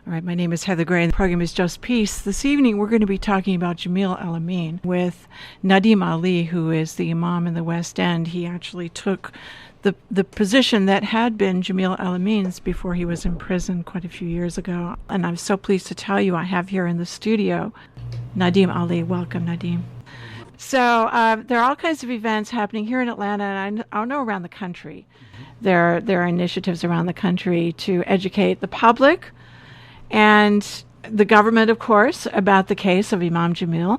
All right, my name is Heather Gray, and the program is Just Peace. This evening, we're going to be talking about Jamil Al-Amin with Nadim Ali, who is the Imam in the West End. He actually took the position that had been Jamil Al-Amin's before he was in prison quite a few years ago. And I'm so pleased to tell you I have here in the studio Nadim Ali. Welcome, Nadim. So there are all kinds of events happening here in Atlanta, and I know around the country. There are initiatives around the country to educate the public and the government, of course, about the case of Imam Jamil.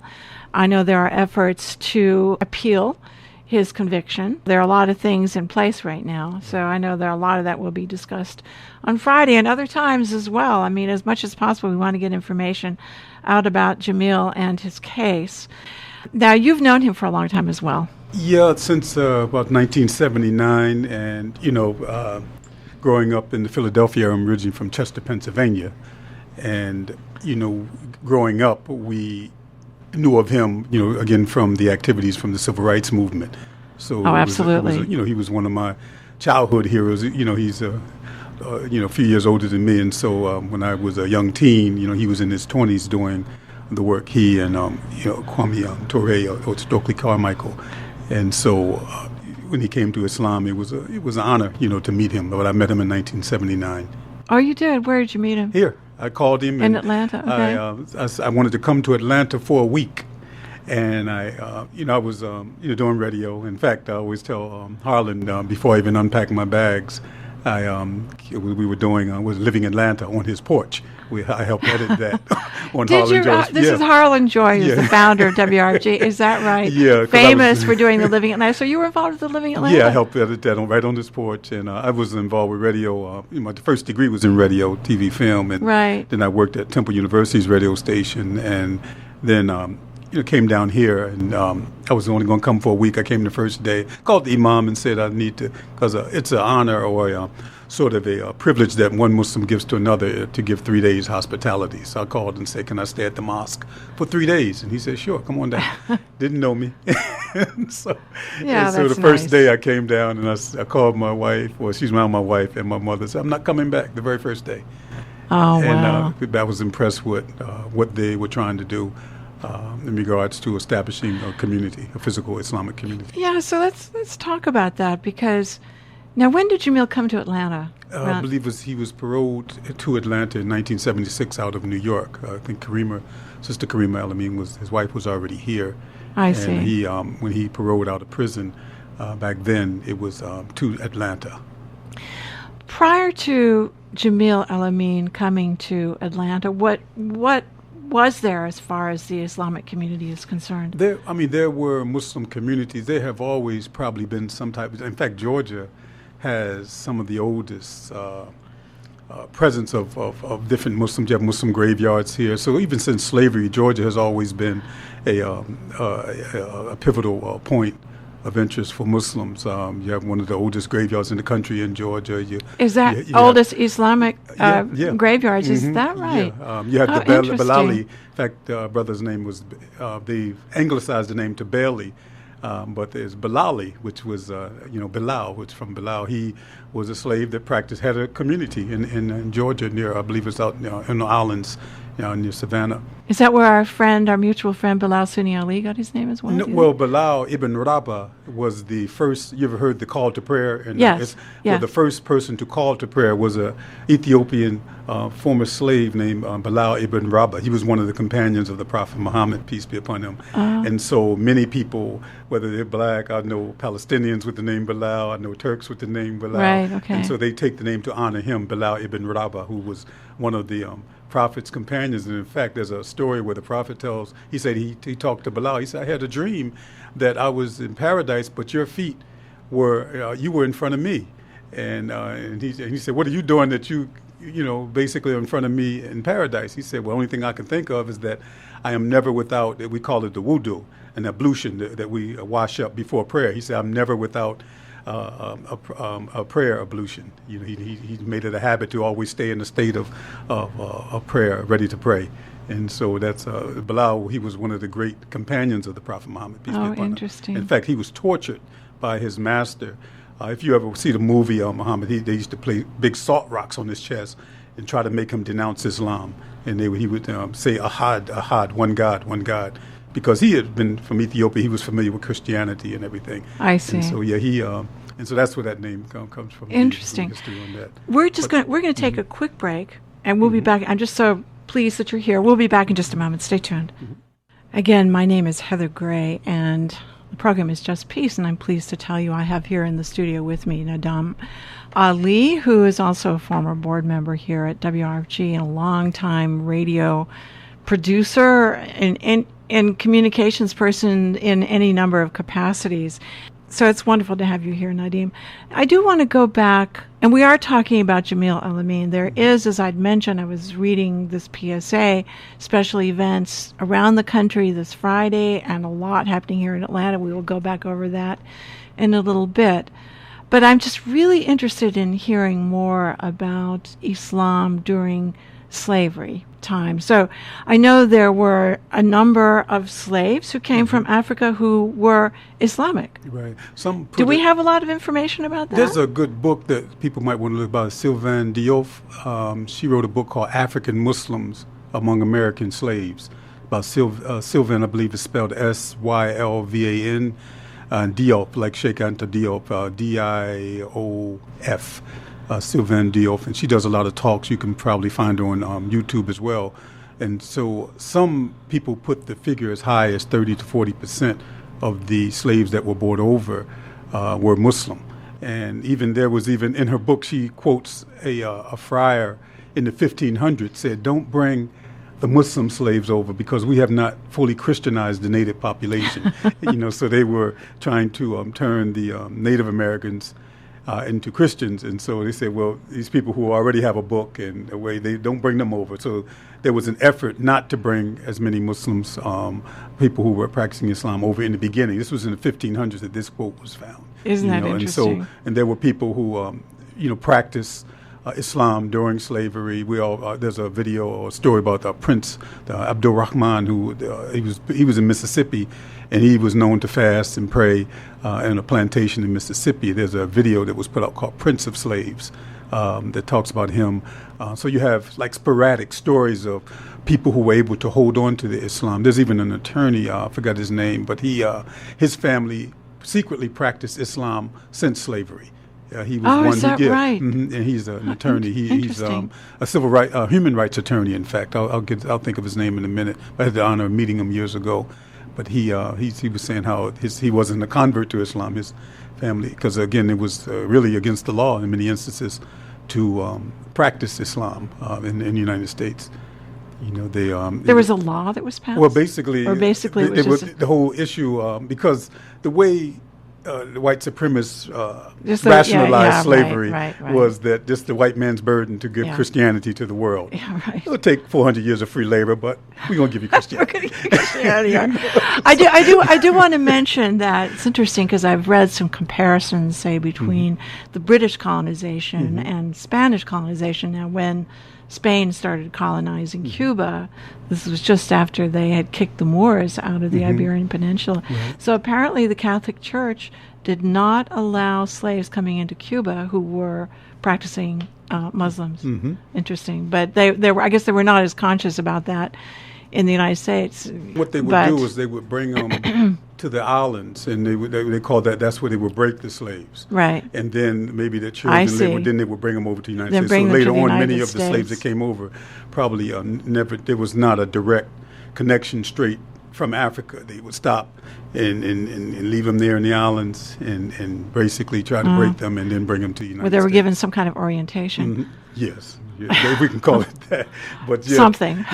I know there are efforts to appeal his conviction. There are a lot of things in place right now, so I know there are a lot of that will be discussed on Friday and other times as well. I mean, as much as possible, we want to get information out about Jamil and his case. Now, you've known him for a long time as well. Yeah, since about 1979, and, growing up in the Philadelphia area, I'm originally from Chester, Pennsylvania. And, growing up, we knew of him, again, from the activities from the Civil Rights Movement. So absolutely. He was one of my childhood heroes. He's a few years older than me. And so when I was a young teen, he was in his 20s doing the work, he and, Kwame Ture or Stokely Carmichael. And so when he came to Islam, it was an honor, to meet him. But I met him in 1979. Oh, you did? Where did you meet him? Here. I called him. In Atlanta, okay. I wanted to come to Atlanta for a week. And I was, doing radio. In fact, I always tell Harlan, before I even unpacked my bags, I was living in Atlanta on his porch. I helped edit that on Harlan Joyce. This is Harlan Joy, who's the founder of WRFG. Is that right? Yeah. Famous for doing the Living Atlanta. So you were involved with the Living Atlanta? Yeah, I helped edit that right on this porch. And I was involved with radio. My first degree was in radio, TV, film. And right. Then I worked at Temple University's radio station. And then came down here. And I was only going to come for a week. I came the first day, called the Imam and said I need to, because it's an honor or sort of a privilege that one Muslim gives to another to give 3 days hospitality. So I called and said, can I stay at the mosque for 3 days? And he said, sure, come on down. Didn't know me. So the first day I came down and I called my wife, or she's now my wife, and my mother said, I'm not coming back the very first day. Oh, wow. And I was impressed with what they were trying to do in regards to establishing a community, a physical Islamic community. Yeah, so let's talk about that, because now, when did Jamil come to Atlanta? I believe he was paroled to Atlanta in 1976 out of New York. I think Sister Karima Al-Amin his wife was already here. I see. And he, when he paroled out of prison back then, it was to Atlanta. Prior to Jamil Al-Amin coming to Atlanta, what was there as far as the Islamic community is concerned? There were Muslim communities. There have always probably been some type of, in fact, Georgia has some of the oldest presence of different Muslims. You have Muslim graveyards here. So even since slavery, Georgia has always been a pivotal point of interest for Muslims. You have one of the oldest graveyards in the country in Georgia. Is that oldest Islamic graveyards? Is that right? Yeah. You have the Bilali. In fact, brother's name was, they anglicized the name to Bailey. But there's Bilali, which was, Bilal, which from Bilal. He was a slave that had a community in Georgia near, I believe it's out in the islands, near Savannah. Is that where our mutual friend Bilal Sunni Ali got his name as well? No, well, Bilal ibn Rabah was the first. You ever heard the call to prayer? Yes. Well, the first person to call to prayer was a Ethiopian former slave named Bilal ibn Rabah. He was one of the companions of the Prophet Muhammad, peace be upon him. And so many people, whether they're black, I know Palestinians with the name Bilal, I know Turks with the name Bilal. Right, okay. And so they take the name to honor him, Bilal ibn Rabah, who was one of the Prophet's companions. And in fact, there's a story where the Prophet tells, he said he talked to Bilal. He said, I had a dream that I was in paradise, but your feet you were in front of me. And he said, what are you doing that you basically in front of me in paradise? He said, well, the only thing I can think of is that I am never without, we call it the wudu, an ablution that we wash up before prayer. He said, I'm never without a prayer ablution. He made it a habit to always stay in the state of prayer, ready to pray. And so that's Bilal. He was one of the great companions of the Prophet Muhammad. Peace be upon him. Interesting. In fact, he was tortured by his master. If you ever see the movie Muhammad, they used to play big salt rocks on his chest, and try to make him denounce Islam. And he would say, Ahad, Ahad, one God. Because he had been from Ethiopia, he was familiar with Christianity and everything. I see. And so, and so that's where that name comes from. Interesting. The history on that. We're going to take a quick break, and we'll be back. I'm just so pleased that you're here. We'll be back in just a moment. Stay tuned. Again, my name is Heather Gray, and the program is Just Peace, and I'm pleased to tell you I have here in the studio with me Nadim Ali, who is also a former board member here at WRFG and a longtime radio producer and communications person in any number of capacities. So it's wonderful to have you here, Nadim. I do want to go back, and we are talking about Jamil Al-Amin. There is, as I'd mentioned, I was reading this PSA, special events around the country this Friday, and a lot happening here in Atlanta. We will go back over that in a little bit. But I'm just really interested in hearing more about Islam during slavery time. So I know there were a number of slaves who came from Africa who were Islamic. Right. Do we have a lot of information about that? There's a good book that people might want to look about, Sylvain Diop. She wrote a book called African Muslims Among American Slaves. About Sylvain, I believe, is spelled Sylvan, Diop, like Sheikh Anta Diop, Diof. Sylvain Diop, and she does a lot of talks. You can probably find her on YouTube as well. And so some people put the figure as high as 30 to 40% of the slaves that were brought over were Muslim. And there was in her book, she quotes a friar in the 1500s said, "Don't bring the Muslim slaves over because we have not fully Christianized the native population." So they were trying to turn the Native Americans into Christians, and so they said, well, these people who already have a book and a way, they don't bring them over. So there was an effort not to bring as many Muslims, people who were practicing Islam, over in the beginning. This was in the 1500s that this quote was found. Isn't that interesting? And there were people who, practiced Islam during slavery. There's a video or a story about the Prince Abdul Rahman, who he was in Mississippi, and he was known to fast and pray in a plantation in Mississippi. There's a video that was put out called Prince of Slaves that talks about him. So you have like sporadic stories of people who were able to hold on to the Islam. There's even an attorney, I forgot his name, but his family secretly practiced Islam since slavery. He was one. Is that right? And he's an attorney. He's a human rights attorney. In fact, I'll think of his name in a minute. I had the honor of meeting him years ago, but he was saying how he wasn't a convert to Islam. His family, because again, it was really against the law in many instances to practice Islam in the United States. There was a law that was passed. Well, basically, it was the whole issue because the way the white supremacists rationalized slavery was that just the white man's burden to give Christianity to the world. Yeah, right. It'll take 400 years of free labor, but we're going to give you Christianity. I do want to mention that it's interesting because I've read some comparisons, say, between the British colonization and Spanish colonization. Now, when Spain started colonizing Cuba, this was just after they had kicked the Moors out of the Iberian Peninsula. So apparently the Catholic Church did not allow slaves coming into Cuba who were practicing Muslims. Interesting. But they were not as conscious about that in the United States. What they would do is they would bring them to the islands, and they called that's where they would break the slaves. Right. And then maybe their children, they would bring them over to the United States. So later on, many of the slaves that came over probably there was not a direct connection straight from Africa. They would stop and leave them there in the islands and basically try to break them and then bring them to the United States. Well, they were given some kind of orientation. Yes. Yeah, we can call it that, but something.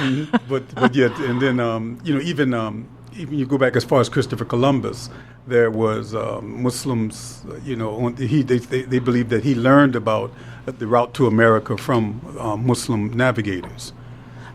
But yet, and then even you go back as far as Christopher Columbus, there was Muslims. They believed that he learned about the route to America from Muslim navigators.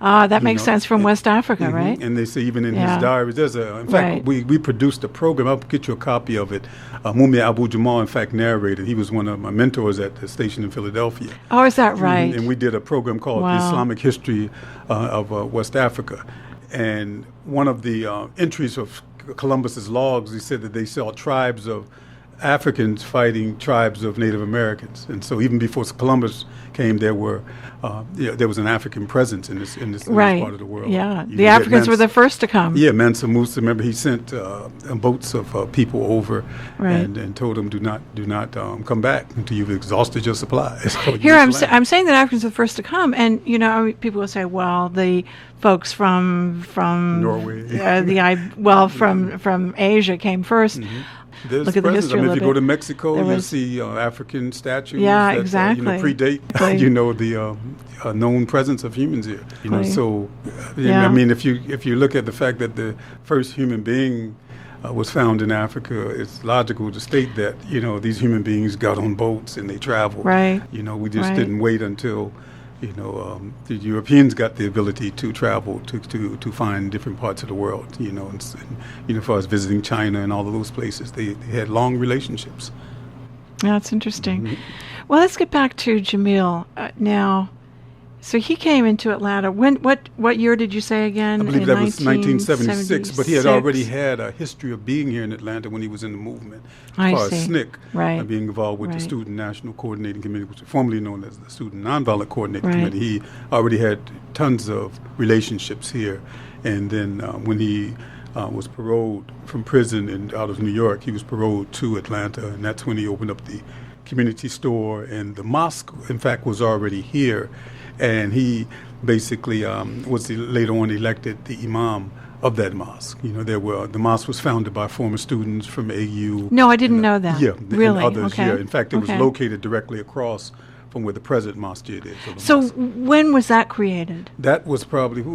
That makes sense from West Africa, right? And they say even in his diaries, in fact, we produced a program. I'll get you a copy of it. Mumia Abu Jamal, in fact, narrated. He was one of my mentors at the station in Philadelphia. Oh, is that right? And we did a program called The Islamic History of West Africa. And one of the entries of Columbus's logs, he said that they saw tribes of Africans fighting tribes of Native Americans, and so even before Columbus came, there was an African presence in this Right. part of the world. Yeah, the Africans were the first to come. Yeah, Mansa Musa. Remember, he sent boats of people over, Right. and told them, do not come back until you've exhausted your supplies. Here I'm saying that Africans were the first to come, and people will say, well, the folks from Norway, from Asia came 1st. Mm-hmm. There's Look at the presence. history I mean, a if you little go to bit. Mexico, There you'll was- see African statues Yeah, that exactly. predate the known presence of humans here. Right. So Yeah. I mean, if you look at the fact that the first human being was found in Africa, it's logical to state that these human beings got on boats and they traveled. Right. We just Right. didn't wait until the Europeans got the ability to travel to find different parts of the world. As far as visiting China and all of those places, they had long relationships. That's interesting. Mhm. Well, let's get back to Jamil now. So he came into Atlanta. What year did you say again? I believe In that was 1976, but he had 1976. already had a history of being here in Atlanta when he was in the movement. I As far see. as SNCC, Right. being involved with the Right. Student National Coordinating Committee, which was formerly known as the Student Nonviolent Coordinating Right. Committee, he already had tons of relationships here. And then when he was paroled from prison out of New York, he was paroled to Atlanta, and that's when he opened up the community store. And the mosque, in fact, was already here. And he basically was later on elected the imam of that mosque. The mosque was founded by former students from AU. No, I didn't know that. Yeah, Really? and others. Okay. Yeah, in fact, it was Okay. located directly across from where the present masjid is. So when was that created? That was probably he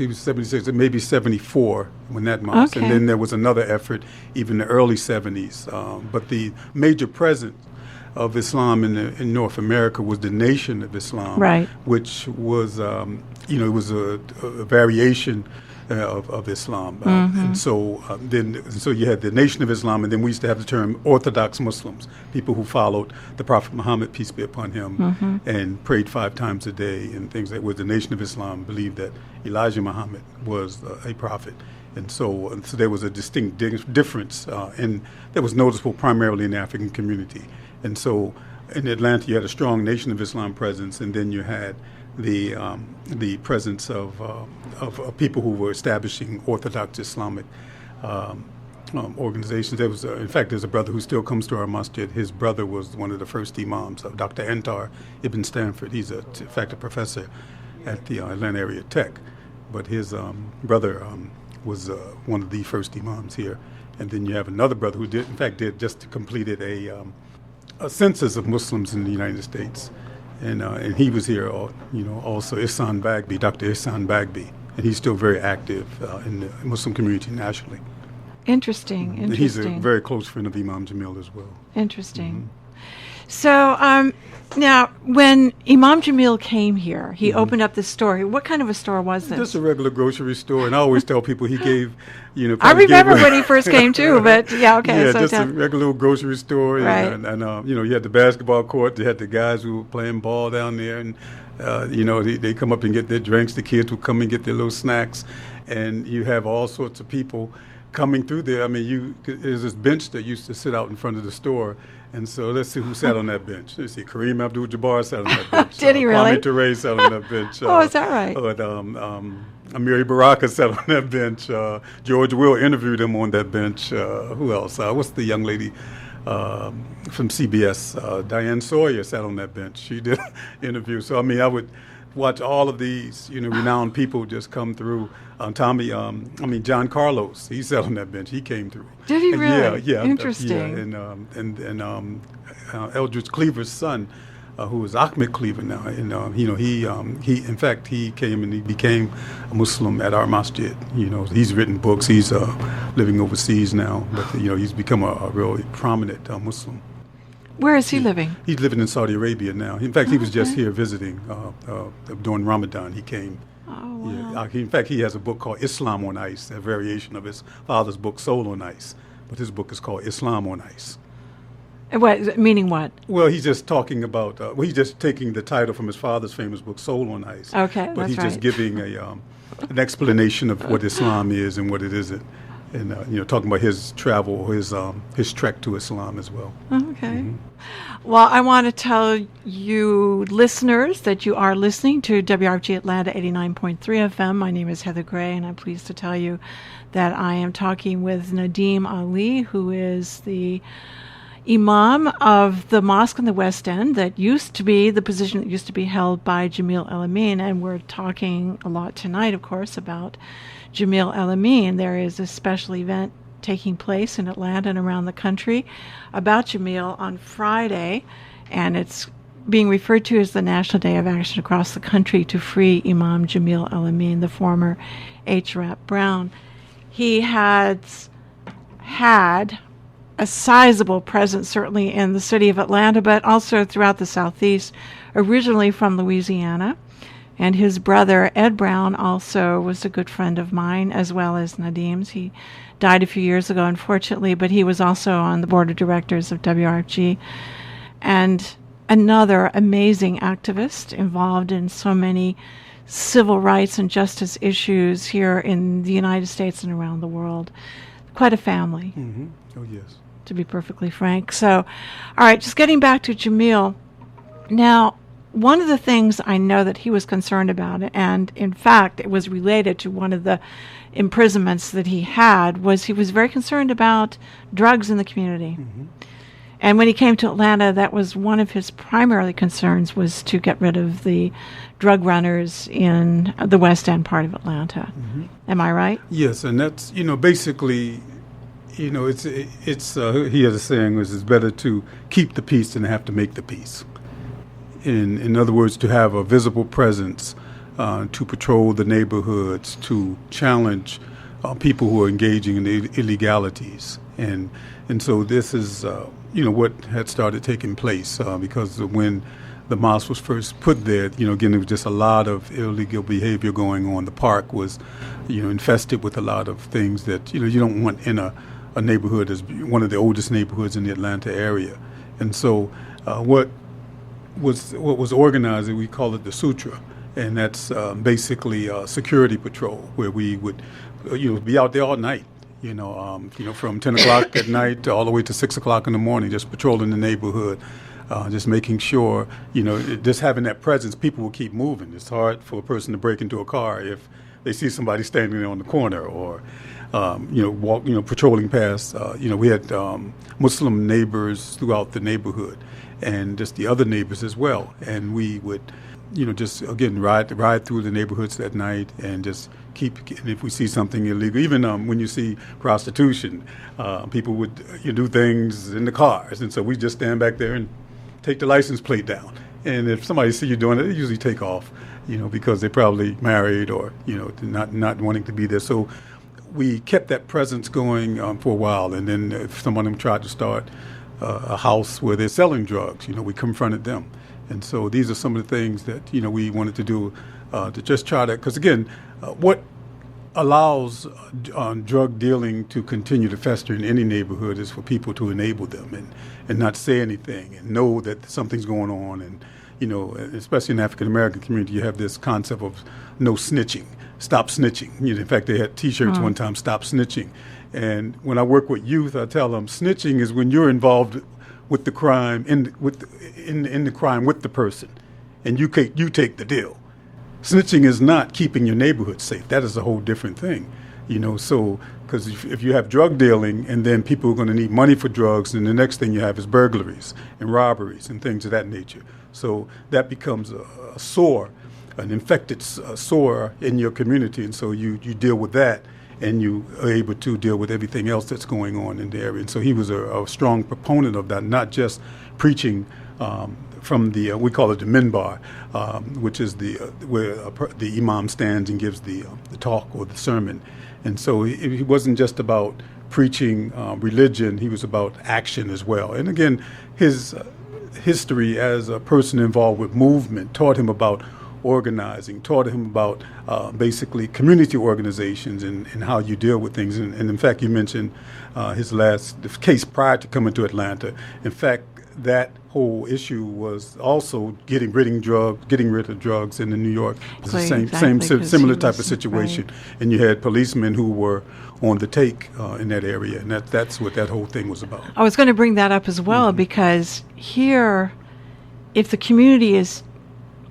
was 76, maybe 74 when that mosque. Okay. And then there was another effort, even the early 70s. But the major presence of Islam in North America was the Nation of Islam, Right. which was, it was a variation of Islam. And so so you had the Nation of Islam, and then we used to have the term Orthodox Muslims, people who followed the Prophet Muhammad, peace be upon him, and prayed 5 times a day and things like that. The Nation of Islam believed that Elijah Muhammad was a prophet. And so there was a distinct difference, and that was noticeable primarily in the African community. And so in Atlanta, you had a strong Nation of Islam presence, and then you had the presence of people who were establishing Orthodox Islamic organizations. There was, in fact, there's a brother who still comes to our masjid. His brother was one of the first imams, Dr. Antar Ibn Stanford. He's, in fact, a professor at the Atlanta Area Tech. But his brother was one of the first imams here. And then you have another brother who just completed a census of Muslims in the United States. And he was here, also Ihsan Bagby, Dr. Ihsan Bagby. And he's still very active in the Muslim community nationally. Interesting. And he's a very close friend of Imam Jamil as well. Interesting. So now, when Imam Jamil came here, he opened up this store. What kind of a store was this? Just a regular grocery store. And I always tell people he gave, I remember when he first came too, but yeah, okay. Yeah, so just a regular little grocery store. Right. And you had the basketball court. They had the guys who were playing ball down there. And, they come up and get their drinks. The kids would come and get their little snacks. And you have all sorts of people coming through there. I mean, there's this bench that used to sit out in front of the store. And so let's see who sat on that bench. Let's see, Kareem Abdul-Jabbar sat on that bench. Did he really? Kwame Ture sat on that bench. Oh, is that right? Amiri Baraka sat on that bench. George Will interviewed him on that bench. Who else? What's the young lady from CBS? Diane Sawyer sat on that bench. She did an interview. So, I mean, I would watch all of these, renowned people just come through. John Carlos, he sat on that bench. He came through. Did he really? Yeah. Interesting. And Eldridge Cleaver's son, who is Ahmed Cleaver now, and he came and he became a Muslim at our masjid. He's written books. He's living overseas now, but he's become a really prominent Muslim. Where is he living? He's living in Saudi Arabia now. In fact, he was just here visiting during Ramadan. He came. Oh, wow. Yeah. In fact, he has a book called Islam on Ice, a variation of his father's book, Soul on Ice. But his book is called Islam on Ice. Meaning what? Well, he's just talking about, he's just taking the title from his father's famous book, Soul on Ice. Okay, But that's he's right. just giving an explanation of what Islam is and what it isn't. and talking about his travel, his trek to Islam as well. Okay. Well, I want to tell you listeners that you are listening to WRFG Atlanta 89.3 FM. My name is Heather Gray, and I'm pleased to tell you that I am talking with Nadim Ali, who is the Imam of the mosque in the West End that used to be the position that used to be held by Jamil Al-Amin. And we're talking a lot tonight, of course, about Jamil Al-Amin. There is a special event taking place in Atlanta and around the country about Jamil on Friday, and it's being referred to as the National Day of Action across the country to free Imam Jamil Al-Amin, the former H. Rap Brown. He has had a sizable presence, certainly in the city of Atlanta, but also throughout the Southeast, originally from Louisiana. And his brother, Ed Brown, also was a good friend of mine, as well as Nadim's. He died a few years ago, unfortunately, but he was also on the board of directors of WRFG. And another amazing activist involved in so many civil rights and justice issues here in the United States and around the world. Quite a family. Mm-hmm. Oh, yes. To be perfectly frank. So, all right, just getting back to Jamil. Now, one of the things I know that he was concerned about, and in fact it was related to one of the imprisonments that he had, was he was very concerned about drugs in the community. Mm-hmm. And when he came to Atlanta, that was one of his primary concerns, was to get rid of the drug runners in the West End part of Atlanta. Mm-hmm. Am I right? Yes, and that's, basically, it's he has a saying, it's better to keep the peace than to have to make the peace. In other words, to have a visible presence, to patrol the neighborhoods, to challenge people who are engaging in illegalities. And so this is, what had started taking place because when the mosque was first put there, again, there was just a lot of illegal behavior going on. The park was, infested with a lot of things that, you don't want in a neighborhood as one of the oldest neighborhoods in the Atlanta area. And so what was organized, we call it the Sutra, and that's basically a security patrol where we would be out there all night, from 10 o'clock at night all the way to 6 o'clock in the morning, just patrolling the neighborhood, just making sure, just having that presence. People will keep moving. It's hard for a person to break into a car if they see somebody standing there on the corner or patrolling past. We had Muslim neighbors throughout the neighborhood, and just the other neighbors as well. And we would, just again ride through the neighborhoods at night and just keep. And if we see something illegal, even when you see prostitution, people would do things in the cars, and so we just stand back there and take the license plate down. And if somebody see you doing it, they usually take off, because they're probably married or not wanting to be there. So we kept that presence going for a while, and then if some of them tried to start a house where they're selling drugs, we confronted them. And so these are some of the things that we wanted to do to just try to, because again, what allows drug dealing to continue to fester in any neighborhood is for people to enable them and not say anything and know that something's going on. And especially in the African American community, you have this concept of no snitching. Stop snitching. In fact, they had T-shirts one time, stop snitching. And when I work with youth, I tell them snitching is when you're involved with the crime, in the crime with the person, and you take the deal. Snitching is not keeping your neighborhood safe. That is a whole different thing. So because if you have drug dealing and then people are going to need money for drugs, and the next thing you have is burglaries and robberies and things of that nature. So that becomes a sore, an infected sore in your community, and so you deal with that, and you are able to deal with everything else that's going on in the area. And so he was a strong proponent of that, not just preaching from the we call it the minbar, which is where the imam stands and gives the talk or the sermon. And so he wasn't just about preaching religion; he was about action as well. And again, his history as a person involved with movement taught him about organizing, taught him about basically community organizations and how you deal with things. And in fact, you mentioned his last case prior to coming to Atlanta. In fact, that whole issue was also getting rid of drugs in New York. It's the similar type of situation. Right. And you had policemen who were on the take in that area, and that's what that whole thing was about. I was going to bring that up as well, because here, if the community is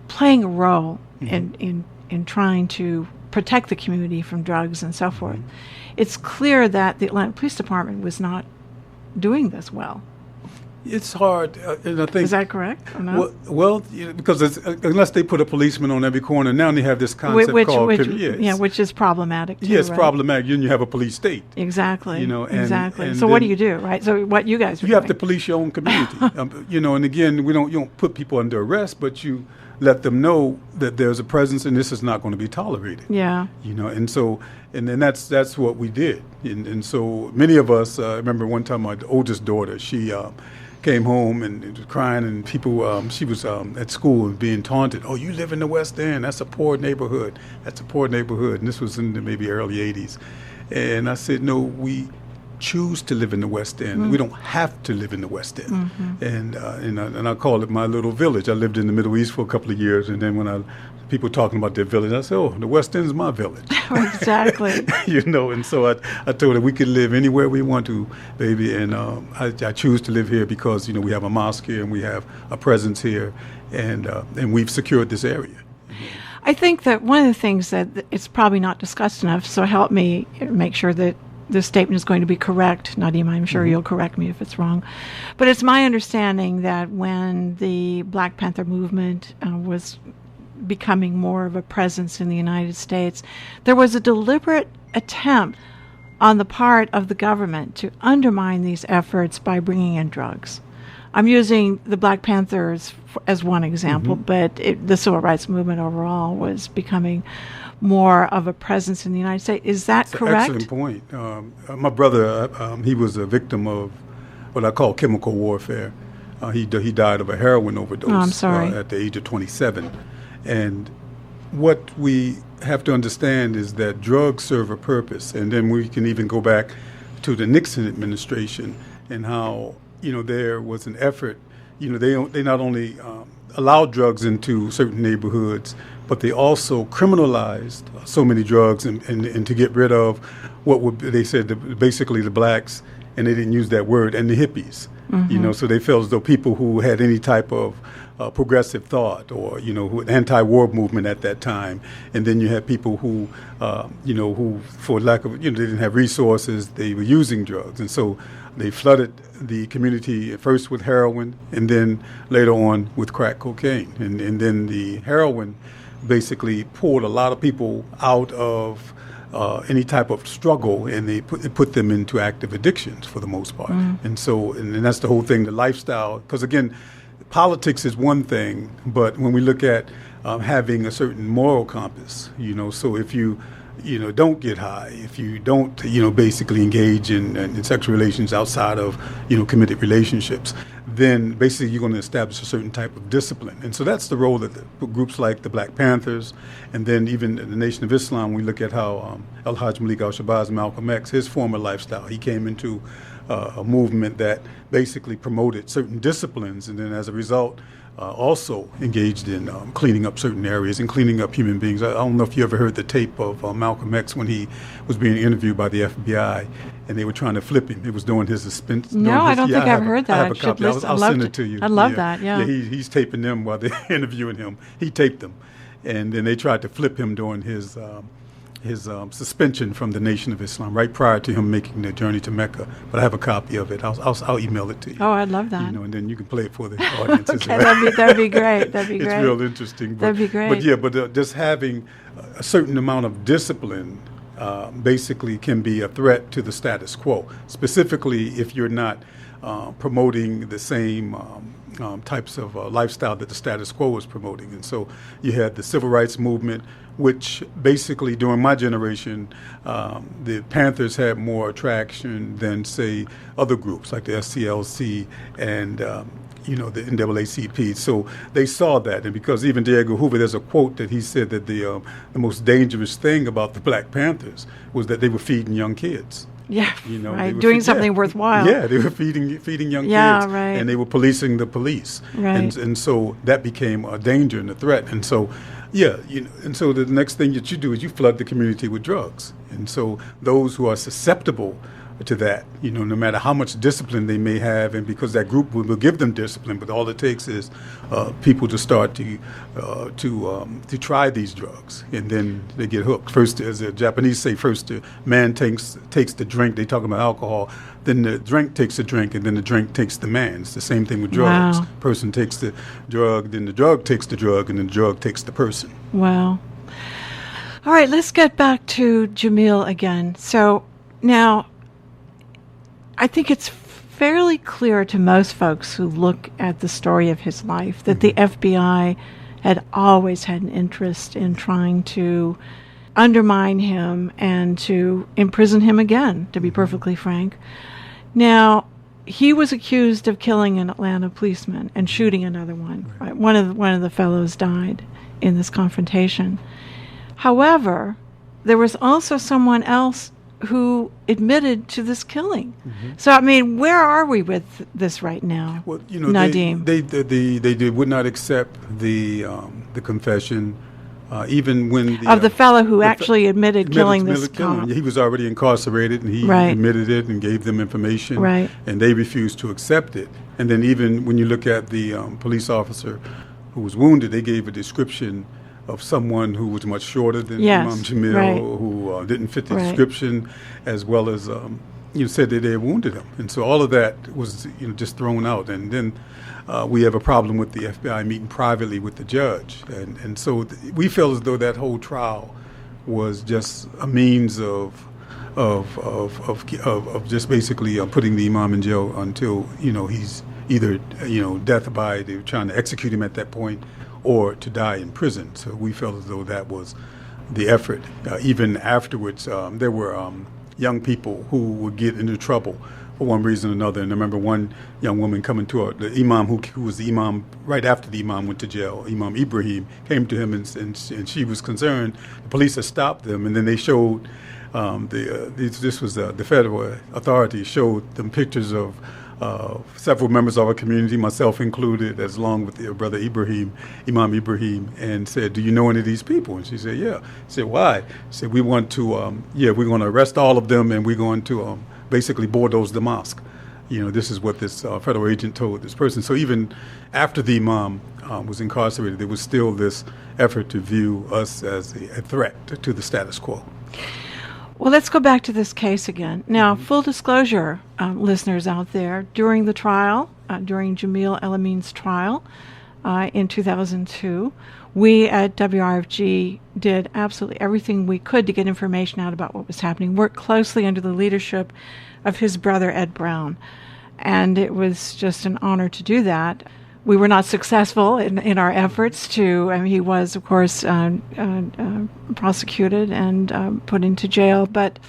playing a role in trying to protect the community from drugs and so forth, it's clear that the Atlanta Police Department was not doing this well. It's hard, and I think. Is that correct or not? Well, because unless they put a policeman on every corner, now they have this concept which is problematic too. Yes, right? Problematic. And you have a police state. Exactly. Exactly. And so what do you do, right? So what you guys are doing? Have to police your own community. And again, you don't put people under arrest, but you let them know that there's a presence and this is not going to be tolerated. Yeah. And so, and then that's what we did. And so many of us, I remember one time my oldest daughter, she came home and was crying, and people, she was at school and being taunted. Oh, you live in the West End. That's a poor neighborhood. That's a poor neighborhood. And this was in the maybe early 80s. And I said, no, we choose to live in the West End. We don't have to live in the West End. And I call it my little village. I lived in the Middle East for a couple of years, and then when people talking about their village, I said, oh, the West End is my village. Exactly. And so I told her we could live anywhere we want to, baby, and I choose to live here because, we have a mosque here and we have a presence here, and we've secured this area. I think that one of the things that it's probably not discussed enough, so help me make sure that this statement is going to be correct. Nadim, I'm sure you'll correct me if it's wrong. But it's my understanding that when the Black Panther movement was becoming more of a presence in the United States, there was a deliberate attempt on the part of the government to undermine these efforts by bringing in drugs. I'm using the Black Panthers as one example, but the civil rights movement overall was becoming more of a presence in the United States. Is that correct? Excellent point. My brother, he was a victim of what I call chemical warfare. He died of a heroin overdose at the age of 27. And what we have to understand is that drugs serve a purpose. And then we can even go back to the Nixon administration and how, there was an effort. They not only allowed drugs into certain neighborhoods, but they also criminalized so many drugs and to get rid of they said basically the blacks, and they didn't use that word, and the hippies. So they felt as though people who had any type of progressive thought or, who anti-war movement at that time. And then you had people who, who for lack of, they didn't have resources, they were using drugs. And so they flooded the community at first with heroin and then later on with crack cocaine. And then the heroin basically pulled a lot of people out of any type of struggle, and they put them into active addictions for the most part. And so, and that's the whole thing, the lifestyle. Because again, politics is one thing, but when we look at having a certain moral compass, so if you don't get high, if you don't, basically engage in sexual relations outside of, committed relationships, then basically you're going to establish a certain type of discipline. And so that's the role that the groups like the Black Panthers, and then even the Nation of Islam, we look at how Al-Hajj Malik al-Shabazz, Malcolm X, his former lifestyle, he came into a movement that basically promoted certain disciplines, and then as a result, also engaged in cleaning up certain areas and cleaning up human beings. I don't know if you ever heard the tape of Malcolm X when he was being interviewed by the FBI, and they were trying to flip him. It was during his suspension. No, I don't think I've heard that. I have a copy. I'll send it to you. I'd love that, yeah. He's taping them while they're interviewing him. He taped them. And then they tried to flip him during his suspension from the Nation of Islam, right prior to him making the journey to Mecca. But I have a copy of it. I'll email it to you. Oh, I'd love that. And then you can play it for the audience. Okay, that'd be great. That'd be great. It's real interesting. That'd be great. But just having a certain amount of discipline basically can be a threat to the status quo, specifically if you're not promoting the same types of lifestyle that the status quo is promoting. And so you had the civil rights movement, which basically during my generation, the Panthers had more attraction than, say, other groups like the SCLC and the NAACP. So they saw that. And because even Diego Hoover, there's a quote that he said that the most dangerous thing about the Black Panthers was that they were feeding young kids. Yeah, You know, right. Doing something worthwhile. Yeah, they were feeding young kids, right. and they were policing the police, right. and so that became a danger and a threat, and so. Yeah, and so the next thing that you do is you flood the community with drugs. And so those who are susceptible to that, no matter how much discipline they may have, and because that group will give them discipline, but all it takes is people to start to try these drugs, and then they get hooked. First, as the Japanese say, first the man takes the drink. They talk about alcohol. Then the drink takes the drink, and then the drink takes the man. It's the same thing with drugs. Wow. Person takes the drug, then the drug takes the drug, and then the drug takes the person. Wow. All right, let's get back to Jamil again. So now, I think it's fairly clear to most folks who look at the story of his life that the FBI had always had an interest in trying to undermine him and to imprison him again, to be perfectly frank. Now, he was accused of killing an Atlanta policeman and shooting another one. Right? One of the fellows died in this confrontation. However, there was also someone else who admitted to this killing. So, I mean, where are we with this right now? Well, Nadim? They would not accept the confession, even when the fellow who actually admitted killing this cop. He was already incarcerated, and he admitted it and gave them information, and they refused to accept it. And then even when you look at the police officer who was wounded, they gave a description of someone who was much shorter than Imam Jamil, who didn't fit the description, as well as said that they had wounded him. And so all of that was just thrown out. And then we have a problem with the FBI meeting privately with the judge. And so we feel as though that whole trial was just a means of just basically putting the imam in jail until he's either death by they were trying to execute him at that point, or to die in prison. So we felt as though that was the effort. Even afterwards, there were young people who would get into trouble for one reason or another. And I remember one young woman coming to the imam who was the imam right after the imam went to jail. Imam Ibrahim came to him, and she was concerned. The police had stopped them, and then they showed this was the federal authorities showed them pictures of several members of our community, myself included, as along with their brother Imam Ibrahim, and said, "Do you know any of these people?" And she said, "Yeah." I said, "Why?" She said, "We want to, we're going to arrest all of them, and we're going to basically bulldoze the mosque." This is what this federal agent told this person. So even after the imam was incarcerated, there was still this effort to view us as a threat to the status quo. Well, let's go back to this case again. Now, full disclosure, listeners out there, during the trial, during Jamil Al-Amin's trial in 2002, we at WRFG did absolutely everything we could to get information out about what was happening, worked closely under the leadership of his brother, Ed Brown. And it was just an honor to do that. We were not successful in our efforts to, he was, of course, prosecuted and put into jail, but...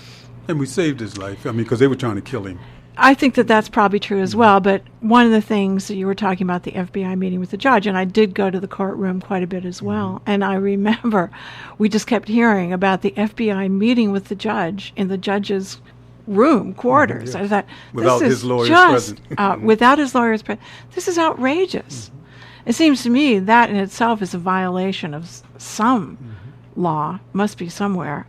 And we saved his life, because they were trying to kill him. I think that that's probably true as well, but one of the things that you were talking about, the FBI meeting with the judge, and I did go to the courtroom quite a bit as well, and I remember we just kept hearing about the FBI meeting with the judge in the judge's quarters. I thought, without this his is lawyers just, present. Without his lawyers present. This is outrageous. It seems to me that in itself is a violation of some law, must be somewhere.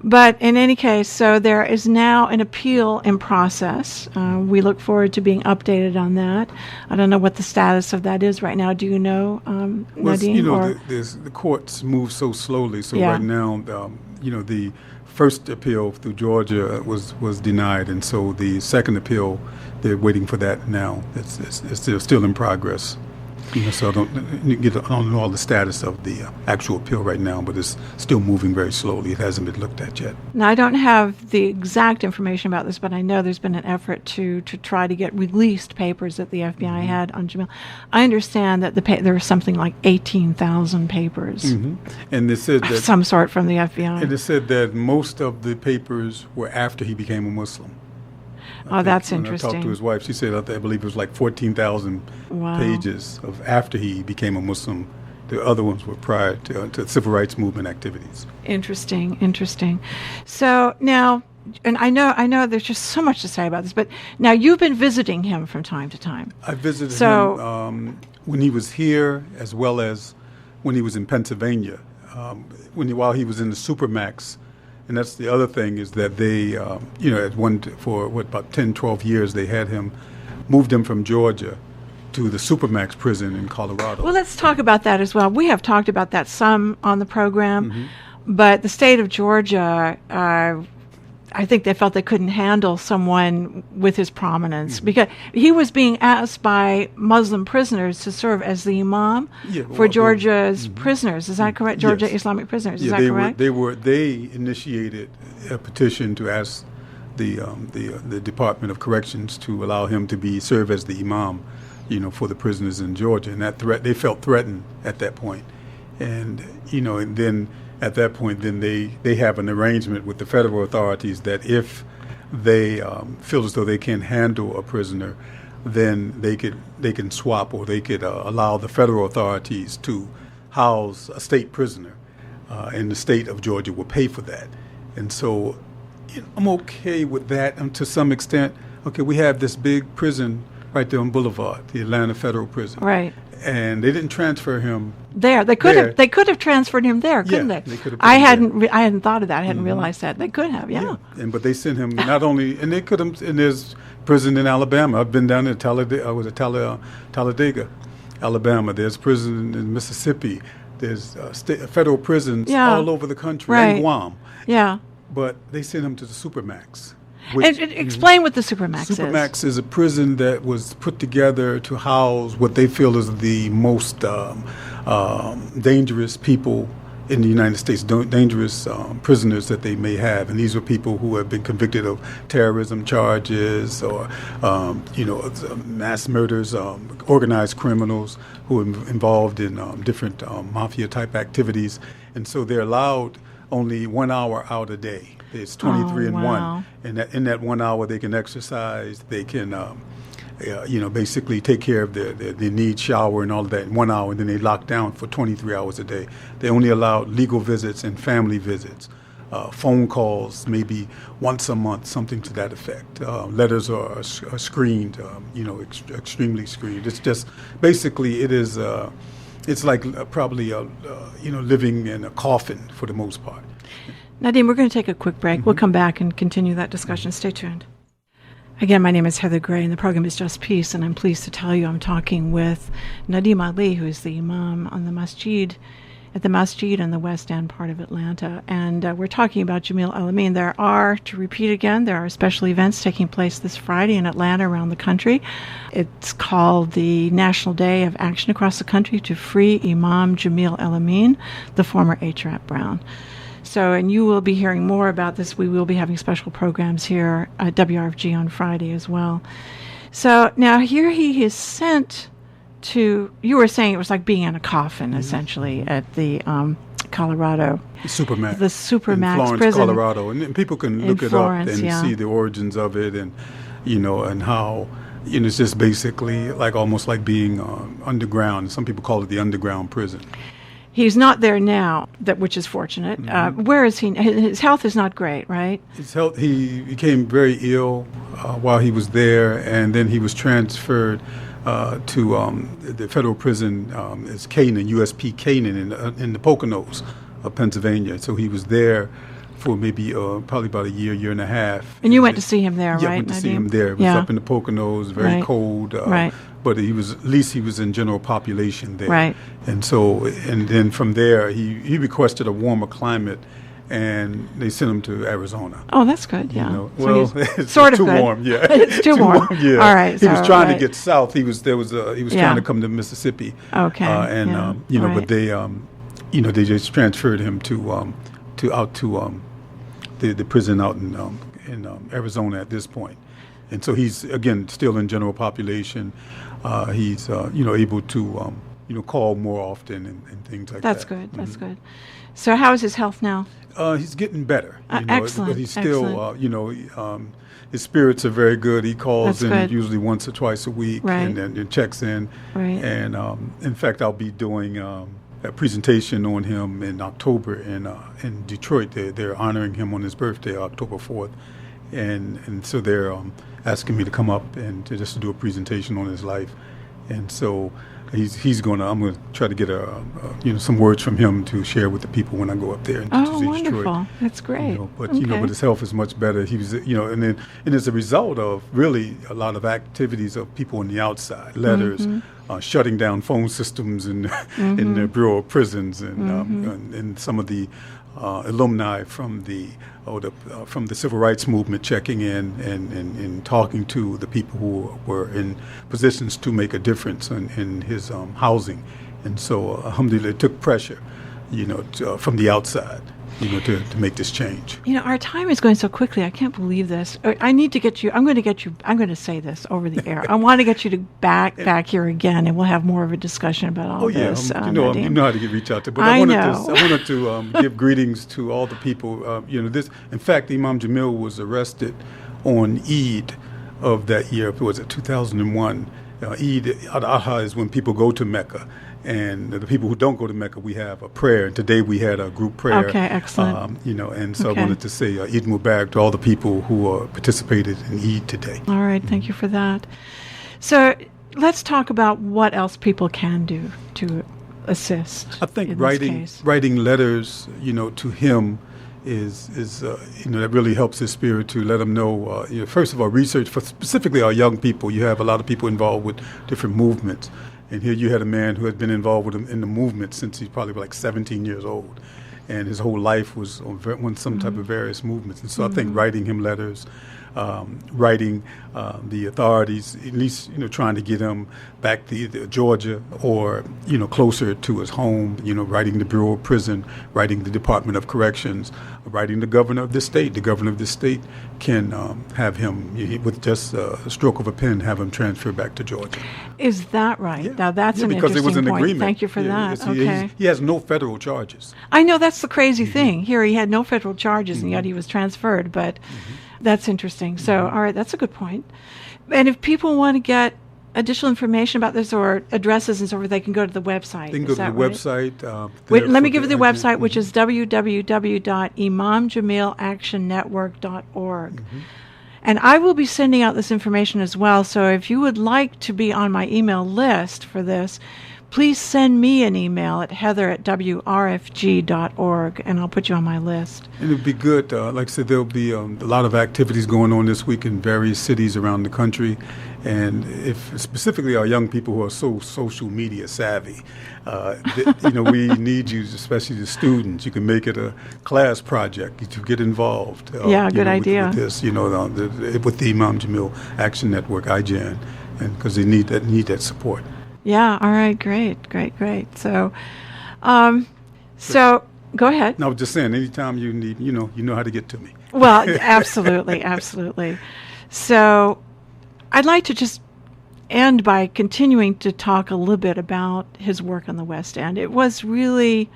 But in any case, so there is now an appeal in process. We look forward to being updated on that. I don't know what the status of that is right now. Do you know, Nadim? The courts move so slowly. So right now, the first appeal through Georgia was denied, and so the second appeal, they're waiting for that now. It's still in progress. So I don't know all the status of the actual appeal right now, but it's still moving very slowly. It hasn't been looked at yet. Now, I don't have the exact information about this, but I know there's been an effort to try to get released papers that the FBI had on Jamil. I understand that there was something like 18,000 papers, and they said that some sort from the FBI. And they said that most of the papers were after he became a Muslim. Oh, that's interesting. When I talked to his wife, she said, I believe it was like 14,000 pages of after he became a Muslim. The other ones were prior to civil rights movement activities. Interesting. So now, and I know there's just so much to say about this, but now you've been visiting him from time to time. I visited him when he was here, as well as when he was in Pennsylvania, while he was in the Supermax. And that's the other thing, is that they, for about 10, 12 years, they had him, moved him from Georgia to the Supermax prison in Colorado. Well, let's talk about that as well. We have talked about that some on the program, but the state of Georgia, I think they felt they couldn't handle someone with his prominence, because he was being asked by Muslim prisoners to serve as the imam for Georgia's prisoners. Is that correct? Georgia Islamic prisoners. Is that correct? They initiated a petition to ask the Department of Corrections to allow him to serve as the imam, for the prisoners in Georgia, and they felt threatened at that point, and then. At that point, then they have an arrangement with the federal authorities that if they feel as though they can handle a prisoner, then they can swap, or they could allow the federal authorities to house a state prisoner, and the state of Georgia will pay for that. And so I'm okay with that to some extent. Okay, we have this big prison right there on Boulevard, the Atlanta Federal Prison. Right. And they didn't transfer him there. They could have transferred him there, couldn't they? They could have. I hadn't thought of that. I hadn't realized that. They could have, But they sent him not only, and they could have. And there's prison in Alabama. I've been down there. Talladega, Alabama. There's prison in Mississippi. There's federal prisons all over the country, and Guam. Yeah. But they sent him to the Supermax. And explain what the Supermax is. Supermax is a prison that was put together to house what they feel is the most dangerous people in the United States, dangerous prisoners that they may have. And these are people who have been convicted of terrorism charges, or mass murders, organized criminals who are involved in different mafia-type activities. And so they're allowed only 1 hour out a day. It's 23 and 1, and in that 1 hour they can exercise, they can, basically take care of their needs, shower and all of that in 1 hour, and then they lock down for 23 hours a day. They only allow legal visits and family visits, phone calls maybe once a month, something to that effect. Letters are screened, extremely screened. It's just basically it's like probably living in a coffin for the most part. Nadim, we're going to take a quick break. We'll come back and continue that discussion. Stay tuned. Again, my name is Heather Gray, and the program is Just Peace, and I'm pleased to tell you I'm talking with Nadim Ali, who is the imam on the masjid, at the masjid in the West End part of Atlanta. And we're talking about Jamil Al-Amin. To repeat again, there are special events taking place this Friday in Atlanta, around the country. It's called the National Day of Action Across the Country to Free Imam Jamil Al-Amin, the former H.Rap Brown. So, and you will be hearing more about this. We will be having special programs here at WRFG on Friday as well. So now here he is sent to, you were saying it was like being in a coffin, essentially, at the Colorado. Supermax. The Supermax in Florence, prison. Colorado. And people can look it up and see the origins of it, and, and how, it's just basically almost like being underground. Some people call it the underground prison. He's not there now, which is fortunate. Where is he? His health is not great, right? His health. He became very ill while he was there, and then he was transferred to the federal prison, it's Canaan, USP Canaan, in the Poconos of Pennsylvania. So he was there for maybe probably about a year and a half. And you went to see him there, right? Yeah, I went to see him there. It was up in the Poconos, very cold. But at least he was in general population there. Right. And so, and then from there, he requested a warmer climate, and they sent him to Arizona. Oh, that's good. Yeah. Well, it's sort of too good. warm. Yeah. It's too warm. Yeah. All right. He was trying to get south. He was trying to come to Mississippi. Okay. But they just transferred him to the prison out in Arizona at this point. And so he's, again, still in general population. He's, able to, call more often and things like that. That's good. That's good. So how is his health now? He's getting better. Excellent. But he's still, his spirits are very good. He calls in usually once or twice a week and checks in. Right. And, in fact, I'll be doing, a presentation on him in October in Detroit. They're honoring him on his birthday, October 4th, and so they're asking me to come up and to do a presentation on his life, and so I'm going to try to get some words from him to share with the people when I go up there and to see wonderful. Detroit. That's great. But okay. but his health is much better. He was and as a result of really a lot of activities of people on the outside, letters, shutting down phone systems in the Bureau of Prisons, and some of the alumni from the civil rights movement checking in and talking to the people who were in positions to make a difference in his housing. And so, alhamdulillah, it took pressure, from the outside, to make this change. Our time is going so quickly. I can't believe this. I need to get you. I'm going to say this over the air. I want to get you to back here again, and we'll have more of a discussion about all this. You know how to reach out to. But I wanted to give greetings to all the people. In fact, Imam Jamil was arrested on Eid of that year. Was it 2001? Eid al-Adha is when people go to Mecca. And the people who don't go to Mecca, we have a prayer. And today we had a group prayer. Okay, excellent. And so I wanted to say Eid Mubarak to all the people who participated in Eid today. All right, thank you for that. So let's talk about what else people can do to assist. I think writing letters, to him is that really helps his spirit to let him know. First of all, research for specifically our young people. You have a lot of people involved with different movements. And here you had a man who had been involved with him in the movement since he's probably like 17 years old. And his whole life was on some type of various movements. And so I think writing him letters, writing the authorities, at least, trying to get him back to either Georgia or, closer to his home, writing the Bureau of Prison, writing the Department of Corrections, writing the governor of the state. The governor of the state can have him, with just a stroke of a pen, have him transfer back to Georgia. Is that right? Yeah. Now, that's an because interesting it was an point. agreement. Thank you for that. Okay. He has no federal charges. I know that's the crazy thing. Here he had no federal charges, and yet he was transferred, but that's interesting. So, all right, that's a good point. And if people want to get additional information about this or addresses and so forth, they can go to the website. They can go to the website. Let me give you the website, which is www.imamjamilactionnetwork.org. And I will be sending out this information as well. So if you would like to be on my email list for this, please send me an email at heather@wrfg.org, and I'll put you on my list. And it would be good. Like I said, there'll be a lot of activities going on this week in various cities around the country. And if specifically our young people who are so social media savvy, we need you, especially the students. You can make it a class project to get involved. Good idea. With this, with the Imam Jamil Action Network, IJAN, and because they need that support. Yeah. All right. Great. So, go ahead. No, I was just saying, anytime you need, you know how to get to me. Well, absolutely. So, I'd like to just end by continuing to talk a little bit about his work on the West End. It was really,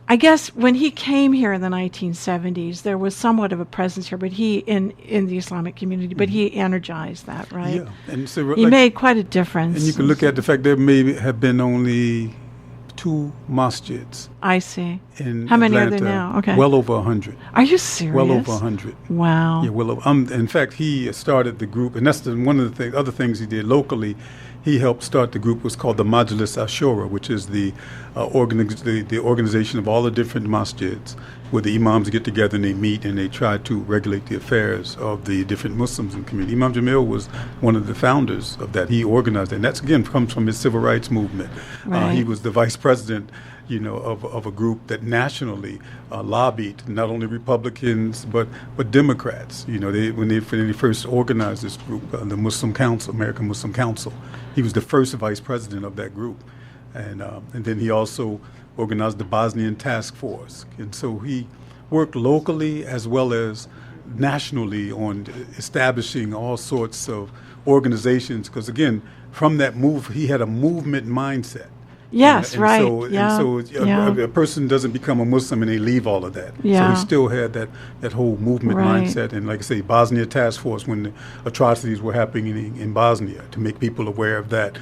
I guess, when he came here in the 1970s, there was somewhat of a presence here, but he in the Islamic community, but he energized that, right? Yeah, and so he made quite a difference. And you can look at the fact there may have been only 2 masjids. I see. In How many Atlanta, are there now? Okay. Well over 100. Are you serious? Well over 100. Wow. Yeah, well over. In fact, he started the group, and that's one of the other things he did locally. He helped start the group. Was called the Majlis Ashura, which is the organization of all the different masjids, where the imams get together and they meet and they try to regulate the affairs of the different Muslims in the community. Imam Jamil was one of the founders of that. He organized it, and that's again comes from his civil rights movement. Right. He was the vice president, of a group that nationally lobbied not only Republicans but Democrats. When they first organized this group, the Muslim Council, American Muslim Council, he was the first vice president of that group, and then he also organized the Bosnian Task Force, and so he worked locally as well as nationally on establishing all sorts of organizations. Because again, from that move, he had a movement mindset. Yes, and right. So, a person doesn't become a Muslim and they leave all of that. Yeah. So he still had that whole movement mindset. And like I say, Bosnia Task Force, when the atrocities were happening in Bosnia, to make people aware of that.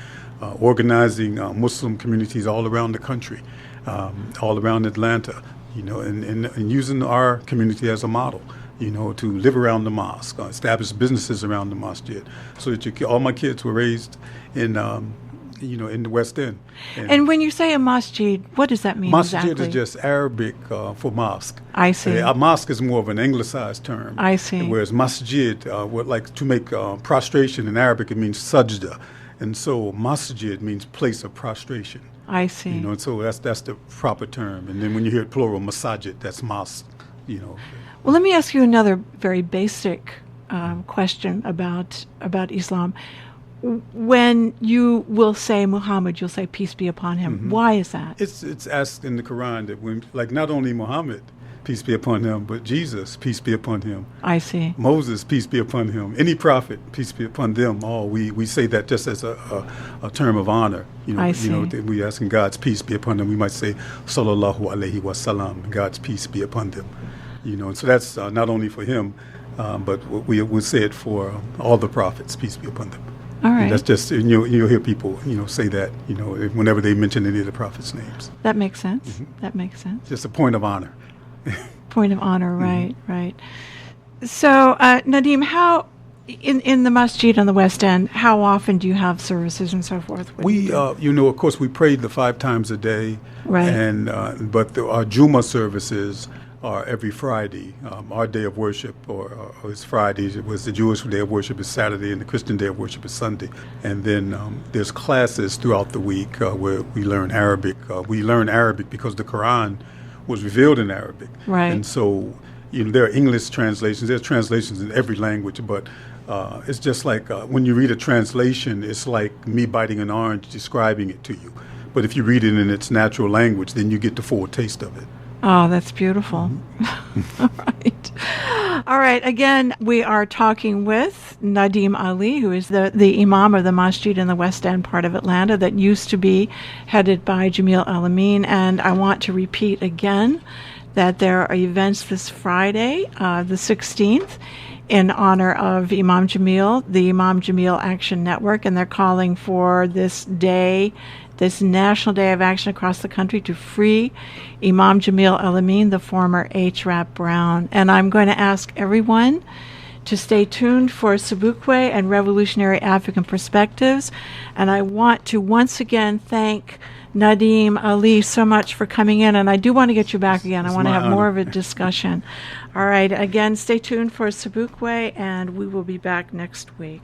organizing Muslim communities all around the country, all around Atlanta, and using our community as a model, to live around the mosque, establish businesses around the masjid, so that all my kids were raised in the West End. And when you say a masjid, what does that mean masjid exactly? is just Arabic for mosque. I see. A mosque is more of an anglicized term. I see. Whereas masjid, like to make prostration in Arabic, it means sajda. And so masjid means place of prostration. I see. And so that's the proper term. And then when you hear it plural, masajid, that's mosque, Well, let me ask you another very basic question about Islam. When you will say Muhammad, you'll say peace be upon him. Mm-hmm. Why is that? It's asked in the Quran that when, like, not only Muhammad, peace be upon him, but Jesus, peace be upon him. I see. Moses, peace be upon him. Any prophet, peace be upon them all. We say that just as a term of honor. I see. We asking God's peace be upon them. We might say Sallallahu Alaihi Wasallam, God's peace be upon them. And so that's not only for him, but we would say it for all the prophets, peace be upon them. All right. And that's just, you'll hear people, say that, whenever they mention any of the prophets' names. That makes sense. Mm-hmm. That makes sense. Just a point of honor. Point of honor, right, right. So, Nadim, how, in the masjid on the West End, how often do you have services and so forth? We, of course, we prayed the 5 times a day. Right. And, but our Juma services are every Friday. Our day of worship, or it's Fridays. It was the Jewish day of worship is Saturday, and the Christian day of worship is Sunday. And then there's classes throughout the week where we learn Arabic. We learn Arabic because the Quran was revealed in Arabic. Right. And so, there are English translations. There's translations in every language, but it's just like when you read a translation, it's like me biting an orange, describing it to you. But if you read it in its natural language, then you get the full taste of it. Oh, that's beautiful. Mm-hmm. All right. Again, we are talking with Nadim Ali, who is the Imam of the Masjid in the West End part of Atlanta that used to be headed by Jamil Al-Amin. And I want to repeat again that there are events this Friday, the 16th, in honor of Imam Jamil, the Imam Jamil Action Network, and they're calling for this National Day of Action across the country to free Imam Jamil Al-Amin, the former H. Rap Brown. And I'm going to ask everyone to stay tuned for Sabukwe and Revolutionary African Perspectives. And I want to once again thank Nadim Ali so much for coming in. And I do want to get you back again. I want to have more of a discussion. All right. Again, stay tuned for Sabukwe, and we will be back next week.